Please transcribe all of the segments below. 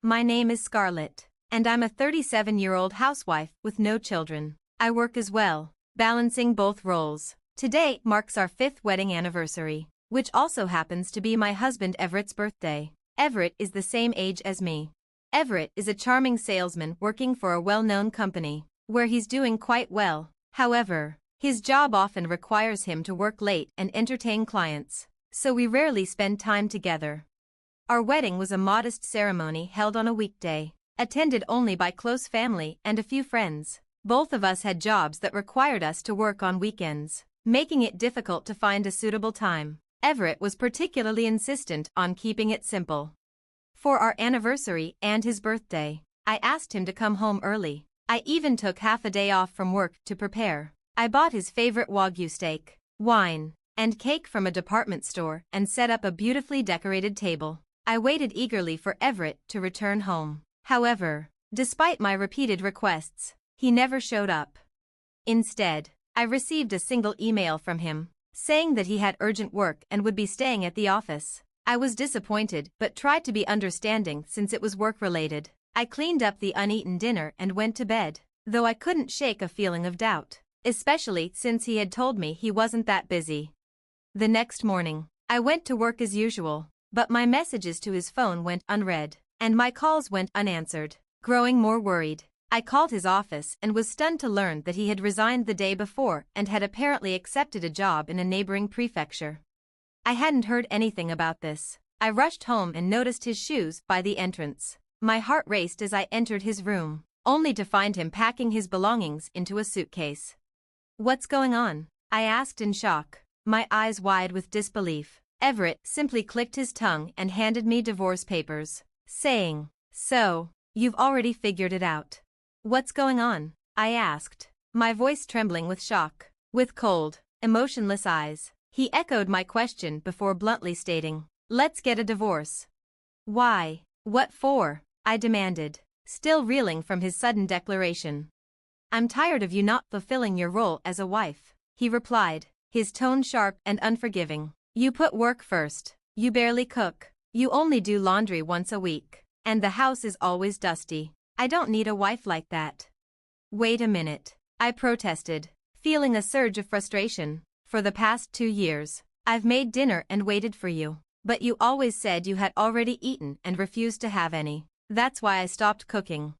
My name is Scarlet, and I'm a 37-year-old housewife with no children. I work as well, balancing both roles. Today marks our 5th wedding anniversary, which also happens to be my husband Everett's birthday. Everett is the same age as me. Everett is a charming salesman working for a well-known company, where he's doing quite well. However, his job often requires him to work late and entertain clients, so we rarely spend time together. Our wedding was a modest ceremony held on a weekday, attended only by close family and a few friends. Both of us had jobs that required us to work on weekends, making it difficult to find a suitable time. Everett was particularly insistent on keeping it simple. For our anniversary and his birthday, I asked him to come home early. I even took half a day off from work to prepare. I bought his favorite Wagyu steak, wine, and cake from a department store and set up a beautifully decorated table. I waited eagerly for Everett to return home. However, despite my repeated requests, he never showed up. Instead, I received a single email from him, saying that he had urgent work and would be staying at the office. I was disappointed but tried to be understanding since it was work-related. I cleaned up the uneaten dinner and went to bed, though I couldn't shake a feeling of doubt, especially since he had told me he wasn't that busy. The next morning, I went to work as usual, but my messages to his phone went unread, and my calls went unanswered. Growing more worried, I called his office and was stunned to learn that he had resigned the day before and had apparently accepted a job in a neighboring prefecture. I hadn't heard anything about this. I rushed home and noticed his shoes by the entrance. My heart raced as I entered his room, only to find him packing his belongings into a suitcase. "What's going on?" I asked in shock, my eyes wide with disbelief. Everett simply clicked his tongue and handed me divorce papers, saying, "So, you've already figured it out." "What's going on?" I asked, my voice trembling with shock. With cold, emotionless eyes, he echoed my question before bluntly stating, "Let's get a divorce." "Why? What for?" I demanded, still reeling from his sudden declaration. "I'm tired of you not fulfilling your role as a wife," he replied, his tone sharp and unforgiving. "You put work first. You barely cook. You only do laundry once a week. And the house is always dusty. I don't need a wife like that." "Wait a minute," I protested, feeling a surge of frustration. "For the past 2 years, I've made dinner and waited for you. But you always said you had already eaten and refused to have any. That's why I stopped cooking."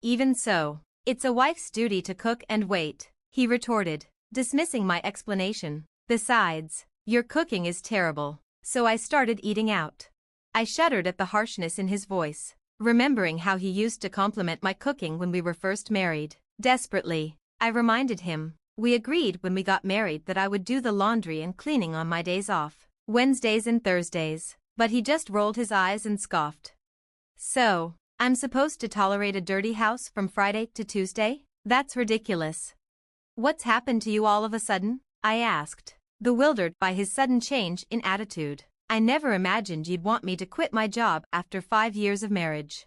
"Even so, it's a wife's duty to cook and wait," he retorted, dismissing my explanation. "Besides, your cooking is terrible, so I started eating out." I shuddered at the harshness in his voice, remembering how he used to compliment my cooking when we were first married. Desperately, I reminded him, we agreed when we got married that I would do the laundry and cleaning on my days off, Wednesdays and Thursdays, but he just rolled his eyes and scoffed. "So, I'm supposed to tolerate a dirty house from Friday to Tuesday? That's ridiculous." "What's happened to you all of a sudden?" I asked, bewildered by his sudden change in attitude. "I never imagined you'd want me to quit my job after 5 years of marriage."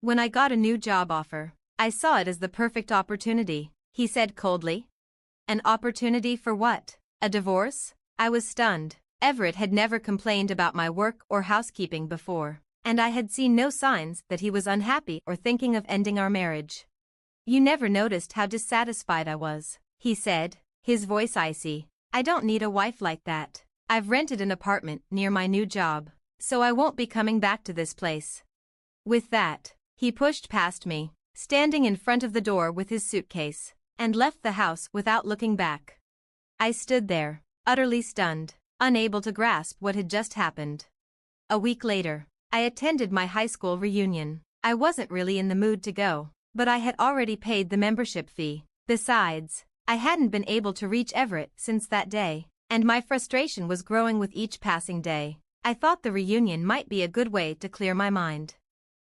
"When I got a new job offer, I saw it as the perfect opportunity," he said coldly. "An opportunity for what? A divorce?" I was stunned. Everett had never complained about my work or housekeeping before, and I had seen no signs that he was unhappy or thinking of ending our marriage. "You never noticed how dissatisfied I was," he said, his voice icy. "I don't need a wife like that. I've rented an apartment near my new job, so I won't be coming back to this place." With that, he pushed past me, standing in front of the door with his suitcase, and left the house without looking back. I stood there, utterly stunned, unable to grasp what had just happened. A week later, I attended my high school reunion. I wasn't really in the mood to go, but I had already paid the membership fee. Besides, I hadn't been able to reach Everett since that day, and my frustration was growing with each passing day. I thought the reunion might be a good way to clear my mind.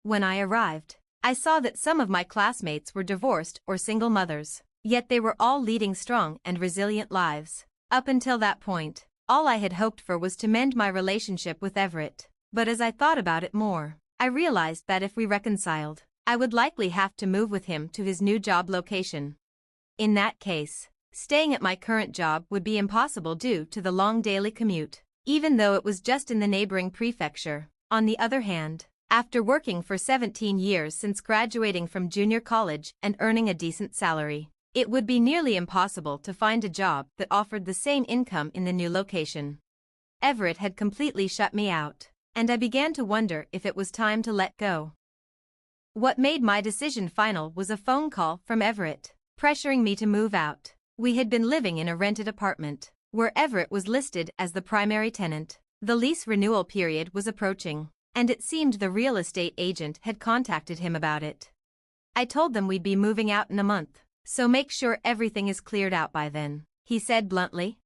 When I arrived, I saw that some of my classmates were divorced or single mothers, yet they were all leading strong and resilient lives. Up until that point, all I had hoped for was to mend my relationship with Everett, but as I thought about it more, I realized that if we reconciled, I would likely have to move with him to his new job location. In that case, staying at my current job would be impossible due to the long daily commute, even though it was just in the neighboring prefecture. On the other hand, After working for 17 years since graduating from junior college and earning a decent salary, it would be nearly impossible to find a job that offered the same income in the new location. Everett had completely shut me out, and I began to wonder if it was time to let go. What made my decision final was a phone call from Everett, pressuring me to move out. We had been living in a rented apartment, where Everett was listed as the primary tenant. The lease renewal period was approaching, and it seemed the real estate agent had contacted him about it. I told them we'd be moving out in a month, so make sure everything is cleared out by then, he said bluntly.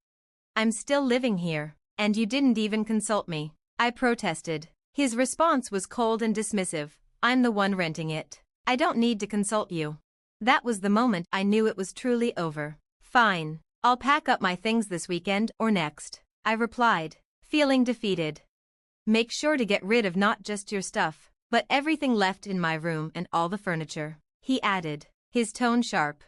I'm still living here, and you didn't even consult me, I protested. His response was cold and dismissive. I'm the one renting it. I don't need to consult you. That was the moment I knew it was truly over. Fine, I'll pack up my things this weekend or next, I replied, feeling defeated. Make sure to get rid of not just your stuff, but everything left in my room and all the furniture, he added, his tone sharp.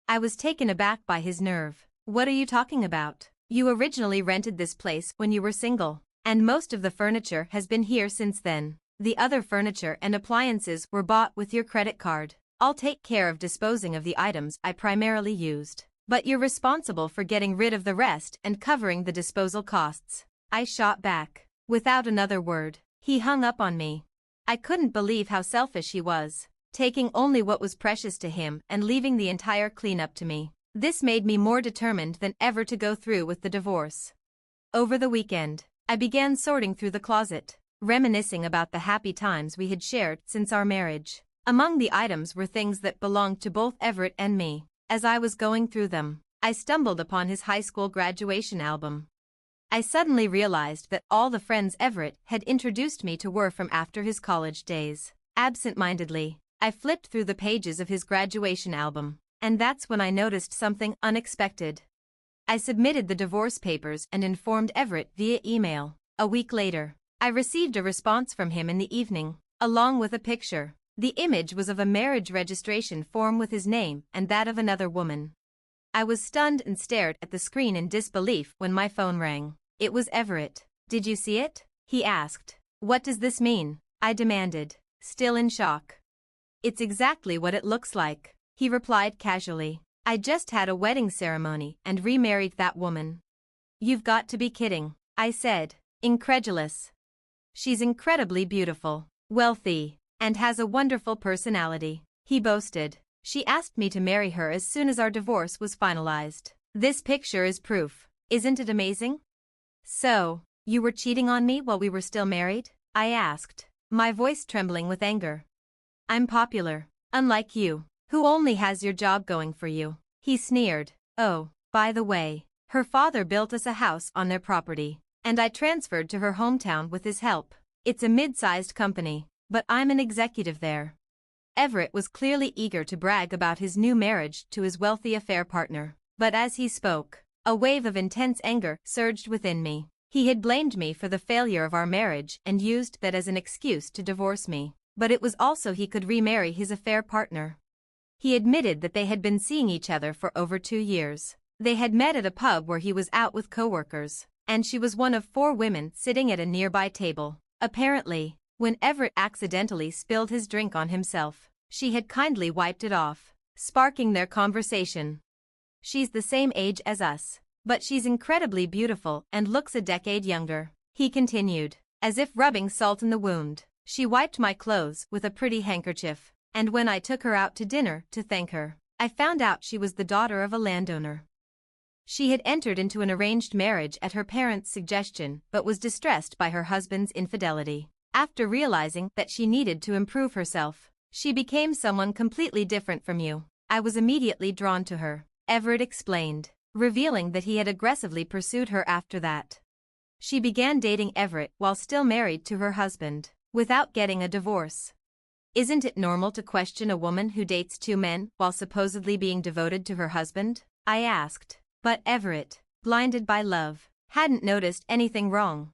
I was taken aback by his nerve. What are you talking about? You originally rented this place when you were single, and most of the furniture has been here since then. The other furniture and appliances were bought with your credit card. I'll take care of disposing of the items I primarily used, but you're responsible for getting rid of the rest and covering the disposal costs, I shot back. Without another word, he hung up on me. I couldn't believe how selfish he was, taking only what was precious to him and leaving the entire cleanup to me. This made me more determined than ever to go through with the divorce. Over the weekend, I began sorting through the closet, reminiscing about the happy times we had shared since our marriage. Among the items were things that belonged to both Everett and me. As I was going through them, I stumbled upon his high school graduation album. I suddenly realized that all the friends Everett had introduced me to were from after his college days. Absent-mindedly, I flipped through the pages of his graduation album, and that's when I noticed something unexpected. I submitted the divorce papers and informed Everett via email. A week later, I received a response from him in the evening, along with a picture. The image was of a marriage registration form with his name and that of another woman. I was stunned and stared at the screen in disbelief when my phone rang. It was Everett. Did you see it? He asked. What does this mean? I demanded, still in shock. It's exactly what it looks like, he replied casually. I just had a wedding ceremony and remarried that woman. You've got to be kidding, I said, incredulous. She's incredibly beautiful, wealthy, and has a wonderful personality, he boasted. She asked me to marry her as soon as our divorce was finalized. This picture is proof. Isn't it amazing? So, you were cheating on me while we were still married? I asked, my voice trembling with anger. I'm popular, unlike you, who only has your job going for you, he sneered. Oh, by the way, her father built us a house on their property, and I transferred to her hometown with his help. It's a mid-sized company, but I'm an executive there. Everett was clearly eager to brag about his new marriage to his wealthy affair partner, but as he spoke, a wave of intense anger surged within me. He had blamed me for the failure of our marriage and used that as an excuse to divorce me, but it was also he could remarry his affair partner. He admitted that they had been seeing each other for over 2 years. They had met at a pub where he was out with coworkers, and she was one of 4 women sitting at a nearby table. Apparently, when Everett accidentally spilled his drink on himself, she had kindly wiped it off, sparking their conversation. She's the same age as us, but she's incredibly beautiful and looks a decade younger, he continued, as if rubbing salt in the wound. She wiped my clothes with a pretty handkerchief, and when I took her out to dinner to thank her, I found out she was the daughter of a landowner. She had entered into an arranged marriage at her parents' suggestion but was distressed by her husband's infidelity. After realizing that she needed to improve herself, she became someone completely different from you. I was immediately drawn to her, Everett explained, revealing that he had aggressively pursued her after that. She began dating Everett while still married to her husband, without getting a divorce. Isn't it normal to question a woman who dates 2 men while supposedly being devoted to her husband? I asked. But Everett, blinded by love, hadn't noticed anything wrong.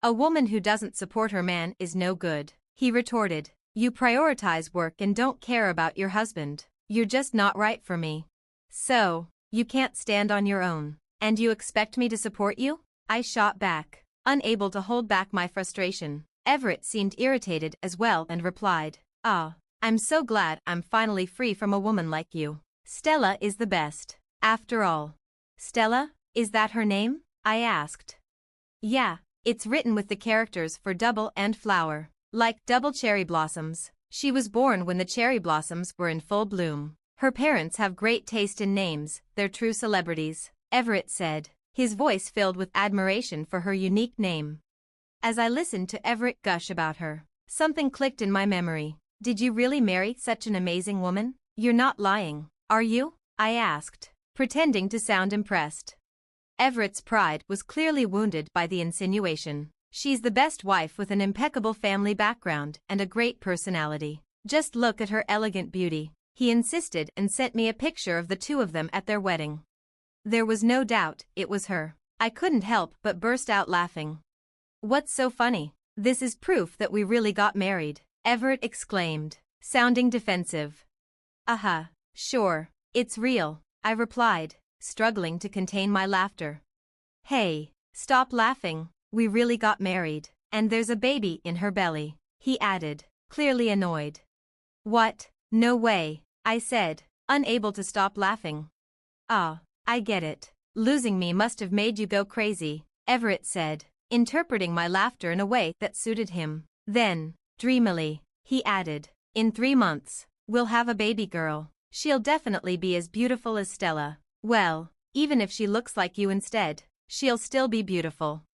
A woman who doesn't support her man is no good, he retorted. You prioritize work and don't care about your husband. You're just not right for me. So, you can't stand on your own, and you expect me to support you? I shot back, unable to hold back my frustration. Everett seemed irritated as well and replied, "Ah, I'm so glad I'm finally free from a woman like you. Stella is the best, after all." "Stella? Is that her name?" I asked. "Yeah, it's written with the characters for double and flower, like double cherry blossoms. She was born when the cherry blossoms were in full bloom. Her parents have great taste in names, they're true celebrities," Everett said, his voice filled with admiration for her unique name. As I listened to Everett gush about her, something clicked in my memory. "Did you really marry such an amazing woman? You're not lying, are you?" I asked, pretending to sound impressed. Everett's pride was clearly wounded by the insinuation. "She's the best wife with an impeccable family background and a great personality. Just look at her elegant beauty," he insisted and sent me a picture of the two of them at their wedding. There was no doubt it was her. I couldn't help but burst out laughing. "What's so funny? This is proof that we really got married," Everett exclaimed, sounding defensive. Sure, it's real," I replied, struggling to contain my laughter. "Hey, stop laughing. We really got married, and there's a baby in her belly," he added, clearly annoyed. "What? No way," I said, unable to stop laughing. "Ah, I get it. Losing me must have made you go crazy," Everett said, interpreting my laughter in a way that suited him. Then, dreamily, he added, "In 3 months, we'll have a baby girl. She'll definitely be as beautiful as Stella. Well, even if she looks like you instead, she'll still be beautiful."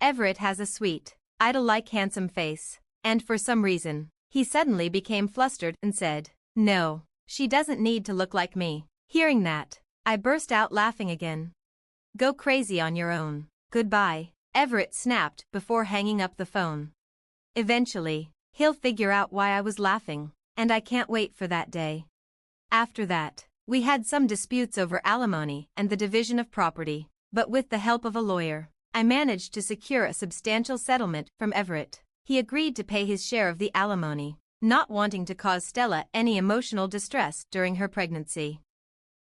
Everett has a sweet, idol-like handsome face, and for some reason, he suddenly became flustered and said, "No, she doesn't need to look like me." Hearing that, I burst out laughing again. "Go crazy on your own. Goodbye," Everett snapped before hanging up the phone. Eventually, he'll figure out why I was laughing, and I can't wait for that day. After that, we had some disputes over alimony and the division of property, but with the help of a lawyer, I managed to secure a substantial settlement from Everett. He agreed to pay his share of the alimony, not wanting to cause Stella any emotional distress during her pregnancy.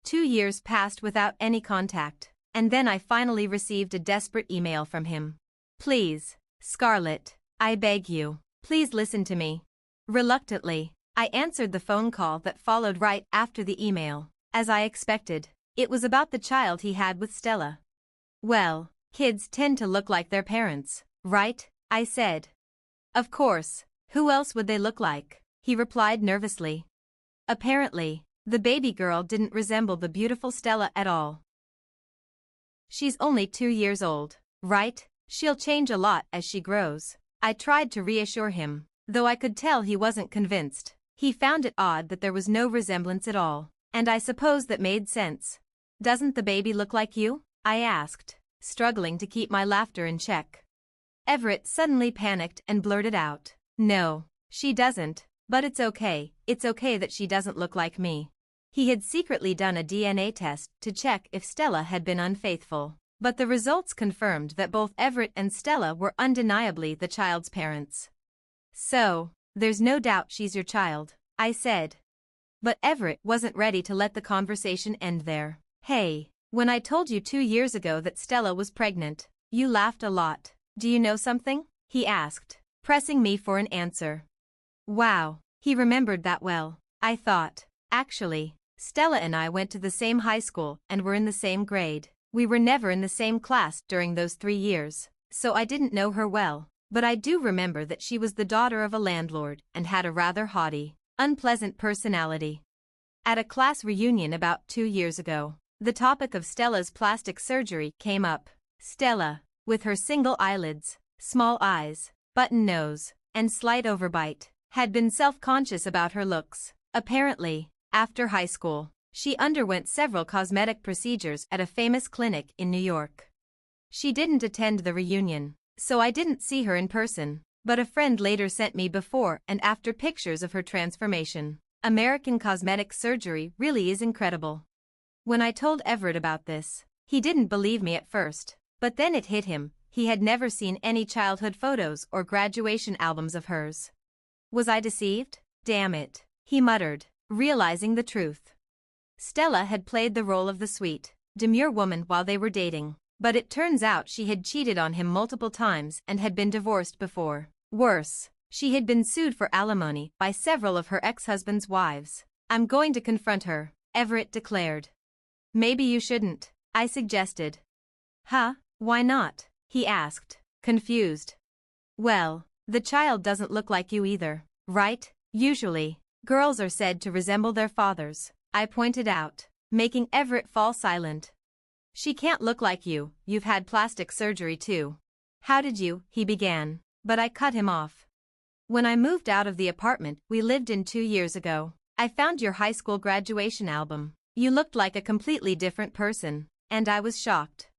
2 years passed without any contact, and then I finally received a desperate email from him. "Please, Scarlet, I beg you, please listen to me." Reluctantly, I answered the phone call that followed right after the email. As I expected, it was about the child he had with Stella. "Well, kids tend to look like their parents, right?" I said. "Of course, who else would they look like?" he replied nervously. Apparently, the baby girl didn't resemble the beautiful Stella at all. "She's only 2 years old, right? She'll change a lot as she grows." I tried to reassure him, though I could tell he wasn't convinced. He found it odd that there was no resemblance at all, and I suppose that made sense. "Doesn't the baby look like you?" I asked, struggling to keep my laughter in check. Everett suddenly panicked and blurted out, "No, she doesn't, but it's okay that she doesn't look like me." He had secretly done a DNA test to check if Stella had been unfaithful, but the results confirmed that both Everett and Stella were undeniably the child's parents. "So, there's no doubt she's your child," I said. But Everett wasn't ready to let the conversation end there. "Hey, when I told you 2 years ago that Stella was pregnant, you laughed a lot. Do you know something?" he asked, pressing me for an answer. Wow, he remembered that well, I thought. Actually, Stella and I went to the same high school and were in the same grade. We were never in the same class during those 3 years, so I didn't know her well, but I do remember that she was the daughter of a landlord and had a rather haughty, unpleasant personality. At a class reunion about 2 years ago, the topic of Stella's plastic surgery came up. Stella, with her single eyelids, small eyes, button nose, and slight overbite, had been self-conscious about her looks. Apparently, after high school, she underwent several cosmetic procedures at a famous clinic in New York. She didn't attend the reunion, so I didn't see her in person, but a friend later sent me before and after pictures of her transformation. American cosmetic surgery really is incredible. When I told Everett about this, he didn't believe me at first, but then it hit him. He had never seen any childhood photos or graduation albums of hers. Was I deceived? Damn it, he muttered, realizing the truth. Stella had played the role of the sweet, demure woman while they were dating, but it turns out she had cheated on him multiple times and had been divorced before. Worse, she had been sued for alimony by several of her ex-husband's wives. I'm going to confront her, Everett declared. Maybe you shouldn't, I suggested. Huh, why not? He asked, confused. Well, the child doesn't look like you either, right? Usually, girls are said to resemble their fathers, I pointed out, making Everett fall silent. She can't look like you, you've had plastic surgery too. How did you? He began, but I cut him off. When I moved out of the apartment we lived in 2 years ago, I found your high school graduation album. You looked like a completely different person, and I was shocked.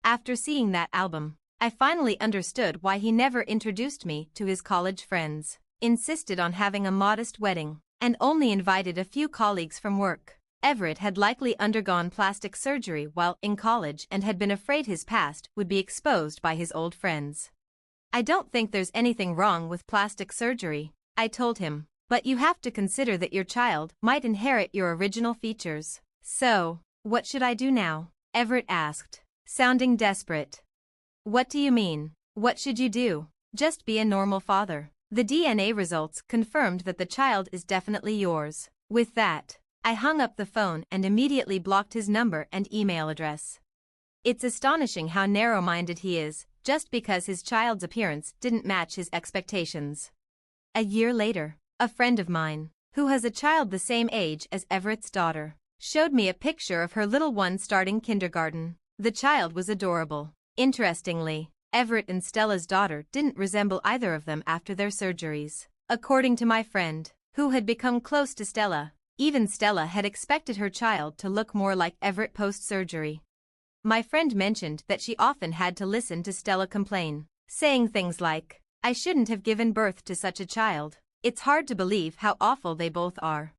After seeing that album, I finally understood why he never introduced me to his college friends, insisted on having a modest wedding, and only invited a few colleagues from work. Everett had likely undergone plastic surgery while in college and had been afraid his past would be exposed by his old friends. I don't think there's anything wrong with plastic surgery, I told him, but you have to consider that your child might inherit your original features. So, what should I do now? Everett asked, sounding desperate. What do you mean? What should you do? Just be a normal father. The DNA results confirmed that the child is definitely yours. With that, I hung up the phone and immediately blocked his number and email address. It's astonishing how narrow-minded he is, just because his child's appearance didn't match his expectations. A year later, a friend of mine, who has a child the same age as Everett's daughter, showed me a picture of her little one starting kindergarten. The child was adorable. Interestingly, Everett and Stella's daughter didn't resemble either of them after their surgeries. According to my friend, who had become close to Stella, even Stella had expected her child to look more like Everett post-surgery. My friend mentioned that she often had to listen to Stella complain, saying things like, I shouldn't have given birth to such a child. It's hard to believe how awful they both are.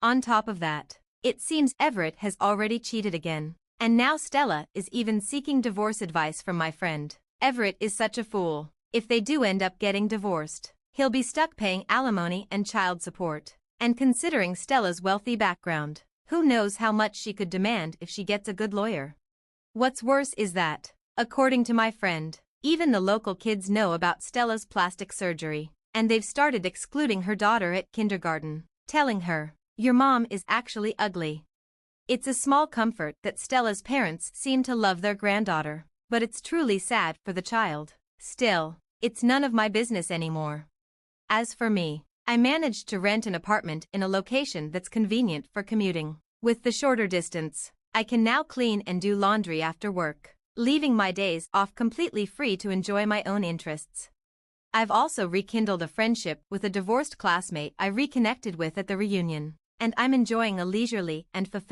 On top of that, it seems Everett has already cheated again. And now Stella is even seeking divorce advice from my friend. Everett is such a fool. If they do end up getting divorced, he'll be stuck paying alimony and child support. And considering Stella's wealthy background, who knows how much she could demand if she gets a good lawyer. What's worse is that, according to my friend, even the local kids know about Stella's plastic surgery, and they've started excluding her daughter at kindergarten, telling her, your mom is actually ugly. It's a small comfort that Stella's parents seem to love their granddaughter, but it's truly sad for the child. Still, it's none of my business anymore. As for me, I managed to rent an apartment in a location that's convenient for commuting. With the shorter distance, I can now clean and do laundry after work, leaving my days off completely free to enjoy my own interests. I've also rekindled a friendship with a divorced classmate I reconnected with at the reunion, and I'm enjoying a leisurely and fulfilling